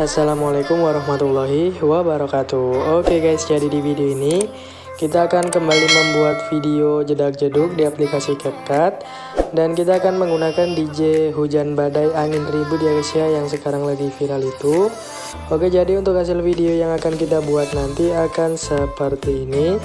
Assalamualaikum warahmatullahi wabarakatuh. Oke guys, jadi di video ini kita akan kembali membuat video jedak-jeduk di aplikasi CapCut. Dan kita akan menggunakan DJ hujan badai angin ribut ya guys ya, yang sekarang lagi viral itu. Oke, jadi untuk hasil video yang akan kita buat nanti akan seperti ini.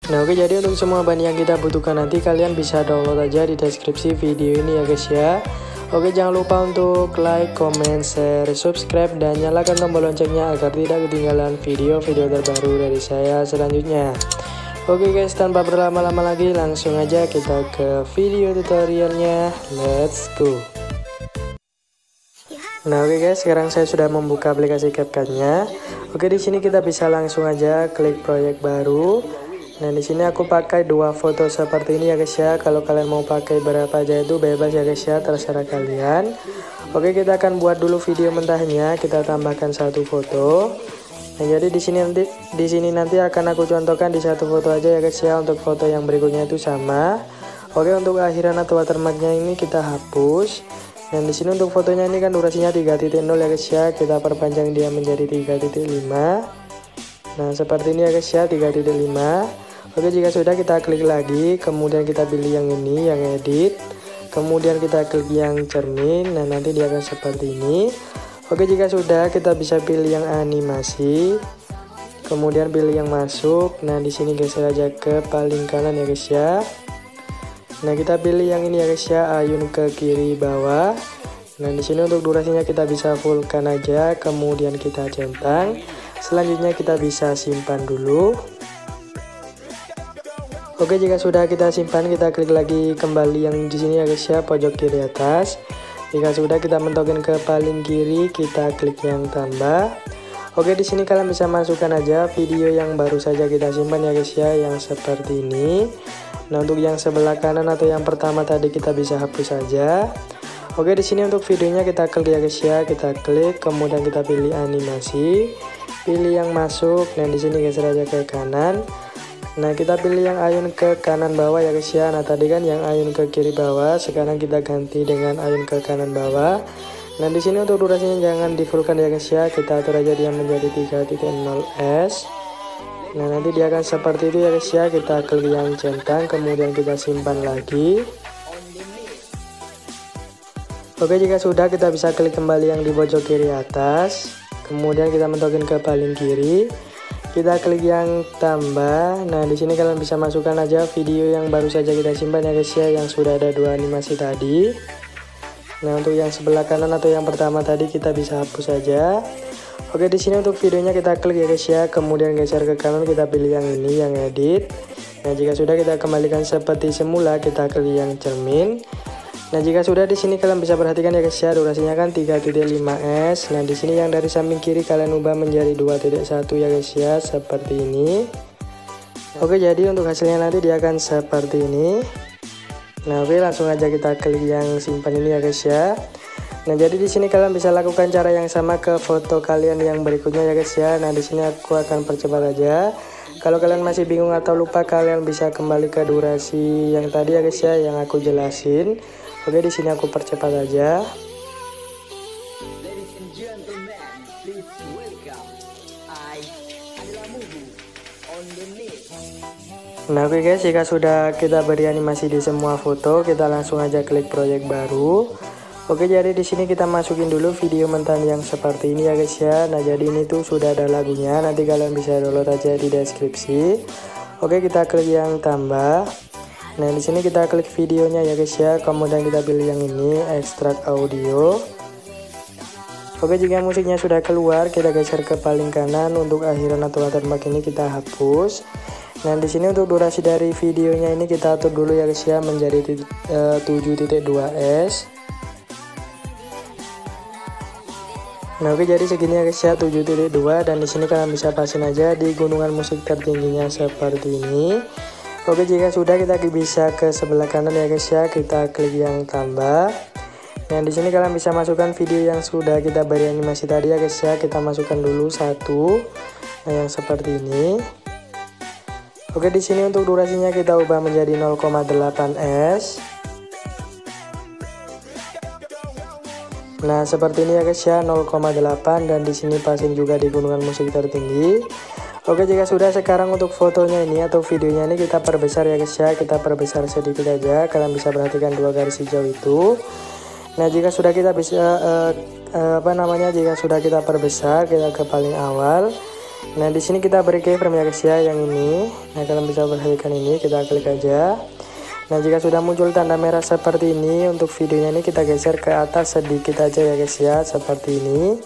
Nah oke, jadi untuk semua bahan yang kita butuhkan nanti kalian bisa download aja di deskripsi video ini ya guys ya. Oke, jangan lupa untuk like, comment, share, subscribe, dan nyalakan tombol loncengnya agar tidak ketinggalan video-video terbaru dari saya selanjutnya. Oke guys, tanpa berlama-lama lagi langsung aja kita ke video tutorialnya. Let's go. Nah oke guys, sekarang saya sudah membuka aplikasi CapCut-nya. Oke, di sini kita bisa langsung aja klik proyek baru. Nah di sini aku pakai dua foto seperti ini ya guys ya. Kalau kalian mau pakai berapa aja itu bebas ya guys ya, terserah kalian. Oke, kita akan buat dulu video mentahnya. Kita tambahkan satu foto. Nah jadi di sini nanti akan aku contohkan di satu foto aja ya guys ya. Untuk foto yang berikutnya itu sama. Oke, untuk akhiran atau watermarknya ini kita hapus. Dan di sini untuk fotonya ini kan durasinya 3.0 ya guys ya. Kita perpanjang dia menjadi 3.5. Nah seperti ini ya guys ya, 3.5. Oke, jika sudah kita klik lagi, kemudian kita pilih yang ini, yang edit. Kemudian kita klik yang cermin. Nah nanti dia akan seperti ini. Oke, jika sudah kita bisa pilih yang animasi. Kemudian pilih yang masuk. Nah di sini geser aja ke paling kanan ya guys ya. Nah kita pilih yang ini ya guys ya, ayun ke kiri bawah. Nah di sini untuk durasinya kita bisa fullkan aja, kemudian kita centang. Selanjutnya kita bisa simpan dulu. Oke, jika sudah kita simpan, kita klik lagi kembali yang di sini ya guys ya, pojok kiri atas. Jika sudah kita mentokin ke paling kiri, kita klik yang tambah. Oke, di sini kalian bisa masukkan aja video yang baru saja kita simpan ya guys ya, yang seperti ini. Nah untuk yang sebelah kanan atau yang pertama tadi kita bisa hapus saja. Oke, di sini untuk videonya kita klik ya guys ya, kita klik, kemudian kita pilih animasi, pilih yang masuk. Nah di sini geser aja ke kanan. Nah kita pilih yang ayun ke kanan bawah ya guys ya. Nah tadi kan yang ayun ke kiri bawah, sekarang kita ganti dengan ayun ke kanan bawah. Nah di sini untuk durasinya jangan di fullkan ya guys ya, kita atur aja dia menjadi 3.0s. Nah nanti dia akan seperti itu ya guys ya. Kita klik yang centang, kemudian kita simpan lagi. Oke, jika sudah kita bisa klik kembali yang di pojok kiri atas. Kemudian kita mentokin ke paling kiri. Kita klik yang tambah. Nah di sini kalian bisa masukkan aja video yang baru saja kita simpan ya guys ya, yang sudah ada dua animasi tadi. Nah untuk yang sebelah kanan atau yang pertama tadi kita bisa hapus saja. Oke, di sini untuk videonya kita klik ya guys ya, kemudian geser ke kanan, kita pilih yang ini, yang edit. Nah jika sudah kita kembalikan seperti semula, kita klik yang cermin. Nah jika sudah, di sini kalian bisa perhatikan ya guys ya, durasinya kan 3.5s. Nah di sini yang dari samping kiri kalian ubah menjadi 2.1 ya guys ya, seperti ini. Oke, jadi untuk hasilnya nanti dia akan seperti ini. Nah oke, langsung aja kita klik yang simpan ini ya guys ya. Nah jadi di sini kalian bisa lakukan cara yang sama ke foto kalian yang berikutnya ya guys ya. Nah di sini aku akan percepat aja. Kalau kalian masih bingung atau lupa, kalian bisa kembali ke durasi yang tadi ya guys ya, yang aku jelasin. Oke, di sini aku percepat aja. Nah oke guys, jika sudah kita beri animasi di semua foto, kita langsung aja klik proyek baru. Oke, jadi di sini kita masukin dulu video mentah yang seperti ini ya guys ya. Nah jadi ini tuh sudah ada lagunya, nanti kalian bisa download aja di deskripsi. Oke, kita klik yang tambah. Nah di sini kita klik videonya ya guys ya, kemudian kita pilih yang ini, ekstrak audio. Oke, jika musiknya sudah keluar, kita geser ke paling kanan. Untuk akhiran atau watermark ini kita hapus. Nah di sini untuk durasi dari videonya ini kita atur dulu ya guys ya, menjadi 7.2s. Nah oke, jadi segini ya guys ya, 7.2, dan di sini kalian bisa pasin aja di gunungan musik tertingginya seperti ini. Oke, jika sudah kita bisa ke sebelah kanan ya guys ya, kita klik yang tambah. Nah di sini kalian bisa masukkan video yang sudah kita beri animasi tadi ya guys ya. Kita masukkan dulu satu, nah yang seperti ini. Oke, di sini untuk durasinya kita ubah menjadi 0,8s. Nah seperti ini ya guys ya, 0,8, dan di sini pasin juga di gunungan musik tertinggi. Oke, jika sudah, sekarang untuk fotonya ini atau videonya ini kita perbesar ya guys ya. Kita perbesar sedikit aja. Kalian bisa perhatikan dua garis hijau itu. Nah jika sudah kita bisa jika sudah kita perbesar, kita ke paling awal. Nah di sini kita beri keyframe ya guys ya, yang ini. Nah kalian bisa perhatikan ini, kita klik aja. Nah jika sudah muncul tanda merah seperti ini, untuk videonya ini kita geser ke atas sedikit aja ya guys ya, seperti ini.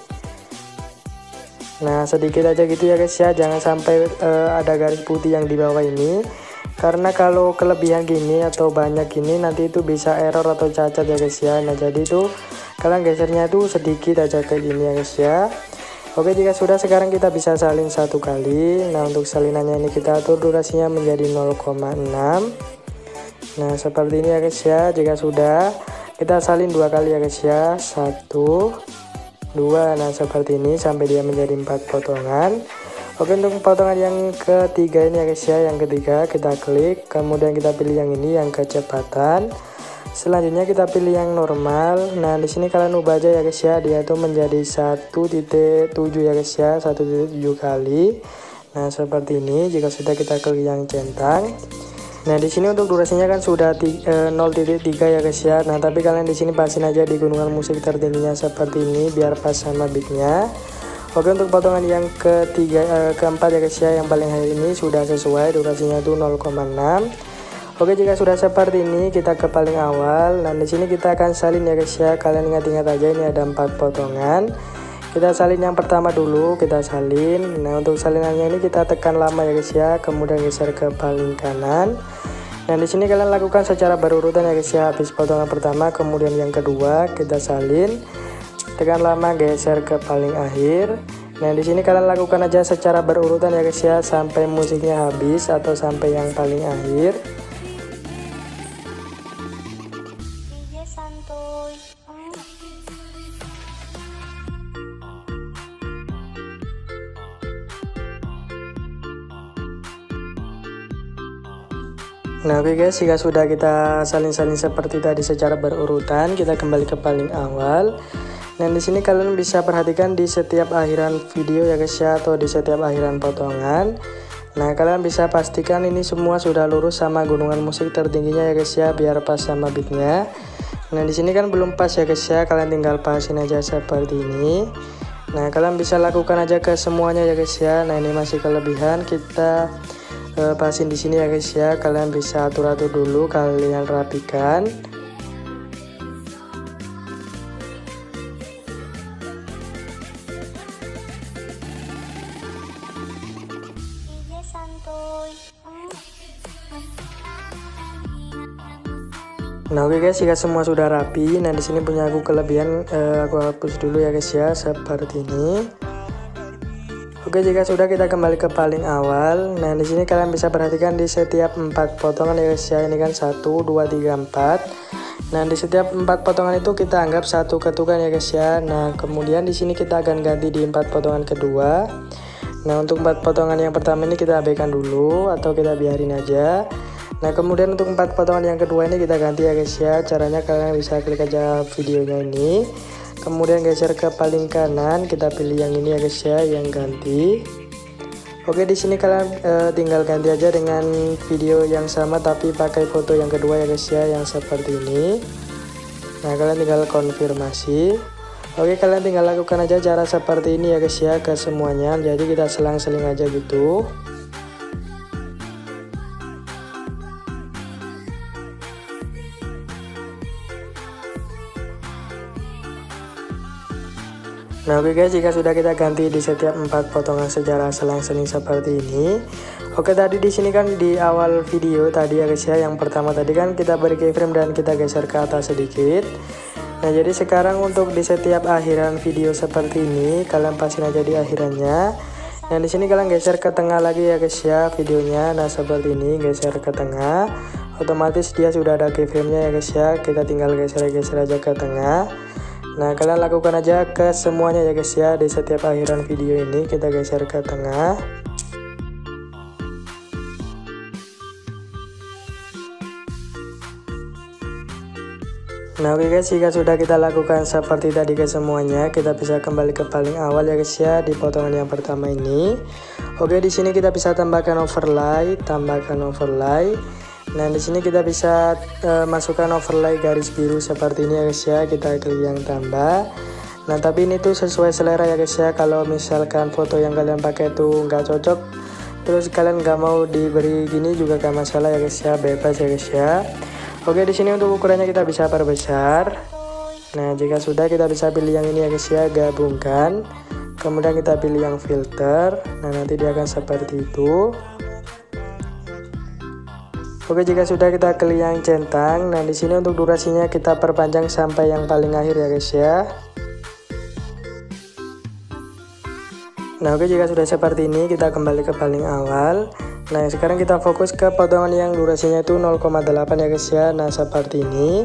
Nah sedikit aja gitu ya guys ya, jangan sampai ada garis putih yang di bawah ini, karena kalau kelebihan gini atau banyak gini nanti itu bisa error atau cacat ya guys ya. Nah jadi itu kalian gesernya itu sedikit aja kayak gini ya guys ya. Oke, jika sudah, sekarang kita bisa salin satu kali. Nah untuk salinannya ini kita atur durasinya menjadi 0,6. Nah seperti ini ya guys ya. Jika sudah, kita salin dua kali ya guys ya, 1, 2. Nah seperti ini sampai dia menjadi 4 potongan. Oke, untuk potongan yang ketiga ini ya guys ya, yang ketiga kita klik, kemudian kita pilih yang ini, yang kecepatan. Selanjutnya kita pilih yang normal. Nah di sini kalian ubah aja ya guys ya, dia tuh menjadi 1.7 ya guys ya, 1.7 kali. Nah seperti ini. Jika sudah, kita klik yang centang. Nah di sini untuk durasinya kan sudah 0.3 ya guys ya. Nah tapi kalian di sini pasin aja di gunungan musik tertingginya seperti ini biar pas sama beatnya. Oke, untuk potongan yang keempat ya guys ya, yang paling akhir ini sudah sesuai, durasinya itu 0,6. Oke, jika sudah seperti ini kita ke paling awal. Nah di sini kita akan salin ya guys ya. Kalian ingat-ingat aja, ini ada 4 potongan. Kita salin yang pertama dulu, kita salin. Nah untuk salinannya ini kita tekan lama ya guys ya, kemudian geser ke paling kanan. Nah di sini kalian lakukan secara berurutan ya guys ya. Habis potongan pertama, kemudian yang kedua kita salin, tekan lama, geser ke paling akhir. Nah di sini kalian lakukan aja secara berurutan ya guys ya, sampai musiknya habis atau sampai yang paling akhir. Nah oke guys, jika sudah kita salin-salin seperti tadi secara berurutan, kita kembali ke paling awal. Nah di sini kalian bisa perhatikan di setiap akhiran video ya guys ya, atau di setiap akhiran potongan. Nah kalian bisa pastikan ini semua sudah lurus sama gunungan musik tertingginya ya guys ya, biar pas sama beatnya. Nah di sini kan belum pas ya guys ya, kalian tinggal pasin aja seperti ini. Nah kalian bisa lakukan aja ke semuanya ya guys ya. Nah ini masih kelebihan, kita pasin di sini ya guys ya. Kalian bisa atur-atur dulu, kalian rapikan. Nah oke guys, jika semua sudah rapi, nah di sini punya aku kelebihan, aku hapus dulu ya guys ya, seperti ini. Oke, jika sudah, kita kembali ke paling awal. Nah di sini kalian bisa perhatikan di setiap 4 potongan ya guys ya, ini kan 1, 2, 3, 4. Nah di setiap 4 potongan itu kita anggap satu ketukan ya guys ya. Nah kemudian di sini kita akan ganti di 4 potongan kedua. Nah untuk 4 potongan yang pertama ini kita abaikan dulu atau kita biarin aja. Nah kemudian untuk 4 potongan yang kedua ini kita ganti ya guys ya. Caranya kalian bisa klik aja videonya ini, kemudian geser ke paling kanan, kita pilih yang ini ya guys ya, yang ganti. Oke, di sini kalian tinggal ganti aja dengan video yang sama tapi pakai foto yang kedua ya guys ya, yang seperti ini. Nah kalian tinggal konfirmasi. Oke, kalian tinggal lakukan aja cara seperti ini ya guys ya ke semuanya. Jadi kita selang-seling aja gitu. Nah oke guys, jika sudah kita ganti di setiap 4 potongan secara selang-seling seperti ini. Oke, tadi di sini kan di awal video tadi ya guys ya, yang pertama tadi kan kita beri keyframe dan kita geser ke atas sedikit. Nah jadi sekarang untuk di setiap akhiran video seperti ini, kalian pasin aja di akhirannya. Nah, di sini kalian geser ke tengah lagi ya guys ya videonya. Nah, seperti ini, geser ke tengah. Otomatis dia sudah ada keyframe-nya ya guys ya. Kita tinggal geser-geser aja ke tengah. Nah, kalian lakukan aja ke semuanya ya guys ya. Di setiap akhiran video ini kita geser ke tengah. Nah, oke guys, jika sudah kita lakukan seperti tadi ke semuanya, kita bisa kembali ke paling awal ya guys ya, di potongan yang pertama ini. Oke, di sini kita bisa tambahkan overlay. Nah, di sini kita bisa masukkan overlay garis biru seperti ini ya guys ya. Kita klik yang tambah. Nah, tapi ini tuh sesuai selera ya guys ya. Kalau misalkan foto yang kalian pakai tuh nggak cocok, terus kalian nggak mau diberi gini juga gak masalah ya guys ya, bebas ya guys ya. Oke, di sini untuk ukurannya kita bisa perbesar. Nah, jika sudah kita bisa pilih yang ini ya guys ya, gabungkan. Kemudian kita pilih yang filter. Nah, nanti dia akan seperti itu. Oke, jika sudah kita klik yang centang. Nah, di sini untuk durasinya kita perpanjang sampai yang paling akhir ya guys ya. Nah, oke, jika sudah seperti ini kita kembali ke paling awal. Nah, sekarang kita fokus ke potongan yang durasinya itu 0,8 ya guys ya. Nah, seperti ini.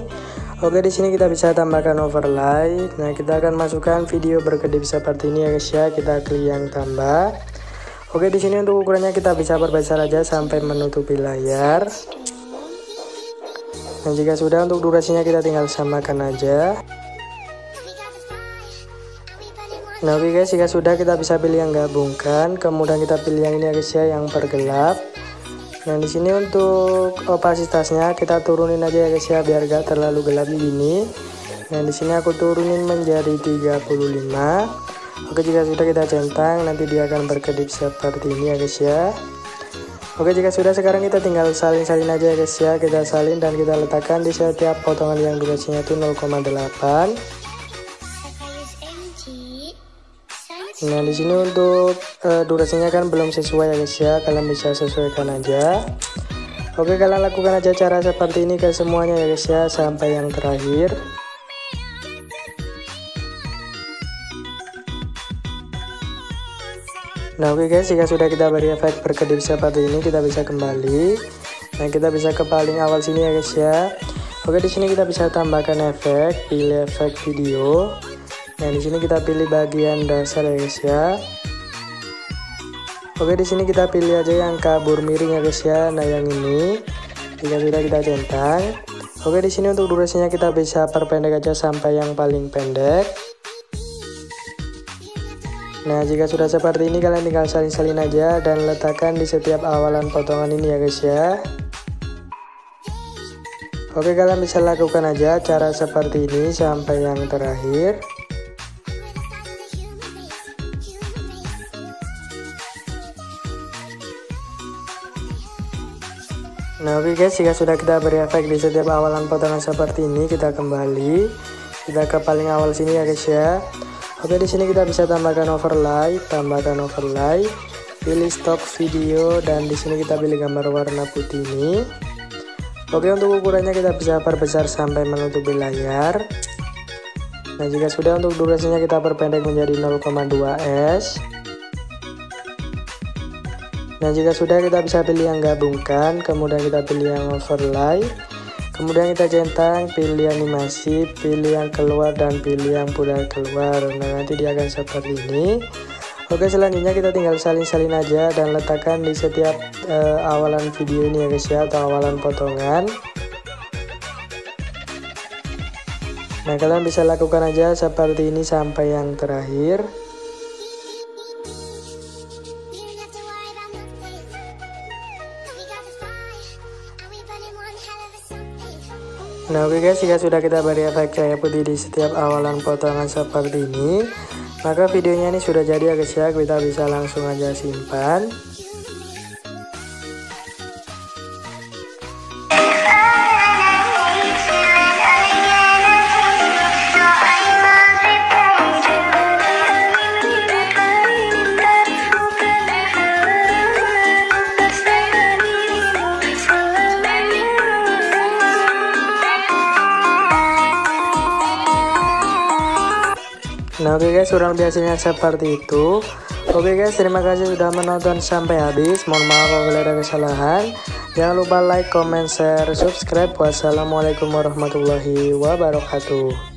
Oke, di sini kita bisa tambahkan overlay. Nah, kita akan masukkan video berkedip seperti ini ya guys ya. Kita klik yang tambah. Oke, di sini untuk ukurannya kita bisa perbesar aja sampai menutupi layar. Nah, jika sudah untuk durasinya kita tinggal samakan aja. Nah, oke guys, jika sudah kita bisa pilih yang gabungkan, kemudian kita pilih yang ini ya guys ya, yang pergelap. Nah, di sini untuk opasitasnya kita turunin aja ya guys ya, biar gak terlalu gelap gini. Nah, di sini aku turunin menjadi 35. Oke, jika sudah kita centang, nanti dia akan berkedip seperti ini ya guys ya. Oke, jika sudah sekarang kita tinggal salin-salin aja ya guys ya, kita salin dan kita letakkan di setiap potongan yang durasinya itu 0,8. Nah, di sini untuk durasinya kan belum sesuai ya guys ya, kalian bisa sesuaikan aja. Oke, kalian lakukan aja cara seperti ini ke semuanya ya guys ya, sampai yang terakhir. Nah, oke guys, jika sudah kita beri efek berkedip seperti ini, kita bisa kembali. Nah, kita bisa ke paling awal sini ya guys ya. Oke, di sini kita bisa tambahkan efek, pilih efek video. Nah, di sini kita pilih bagian dasar ya guys ya. Oke, di sini kita pilih aja yang kabur miring ya guys ya. Nah, yang ini. Jika sudah kita centang. Oke, di sini untuk durasinya kita bisa perpendek aja sampai yang paling pendek. Nah, jika sudah seperti ini kalian tinggal salin-salin aja dan letakkan di setiap awalan potongan ini ya guys ya. Oke, kalian bisa lakukan aja cara seperti ini sampai yang terakhir. Nah, oke guys, jika sudah kita beri efek di setiap awalan potongan seperti ini, kita kembali. Kita ke paling awal sini ya guys ya. Oke, di sini kita bisa tambahkan overlay, pilih stop video dan di sini kita pilih gambar warna putih ini. Oke, untuk ukurannya kita bisa perbesar sampai menutupi layar. Nah, jika sudah untuk durasinya kita perpendek menjadi 0,2s. Nah, jika sudah kita bisa pilih yang gabungkan, kemudian kita pilih yang overlay, kemudian kita centang, pilih animasi, pilih yang keluar dan pilih yang pudar keluar. Nah, nanti dia akan seperti ini. Oke, selanjutnya kita tinggal salin-salin aja dan letakkan di setiap awalan video ini ya guys ya, atau awalan potongan. Nah, kalian bisa lakukan aja seperti ini sampai yang terakhir. Nah, oke guys, jika sudah kita beri efek cahaya putih di setiap awalan potongan seperti ini, maka videonya ini sudah jadi ya guys ya. Kita bisa langsung aja simpan. Nah, oke guys, kurang lebih hasilnya seperti itu. Oke guys, terima kasih sudah menonton sampai habis. Mohon maaf apabila ada kesalahan. Jangan lupa like, comment, share, subscribe. Wassalamualaikum warahmatullahi wabarakatuh.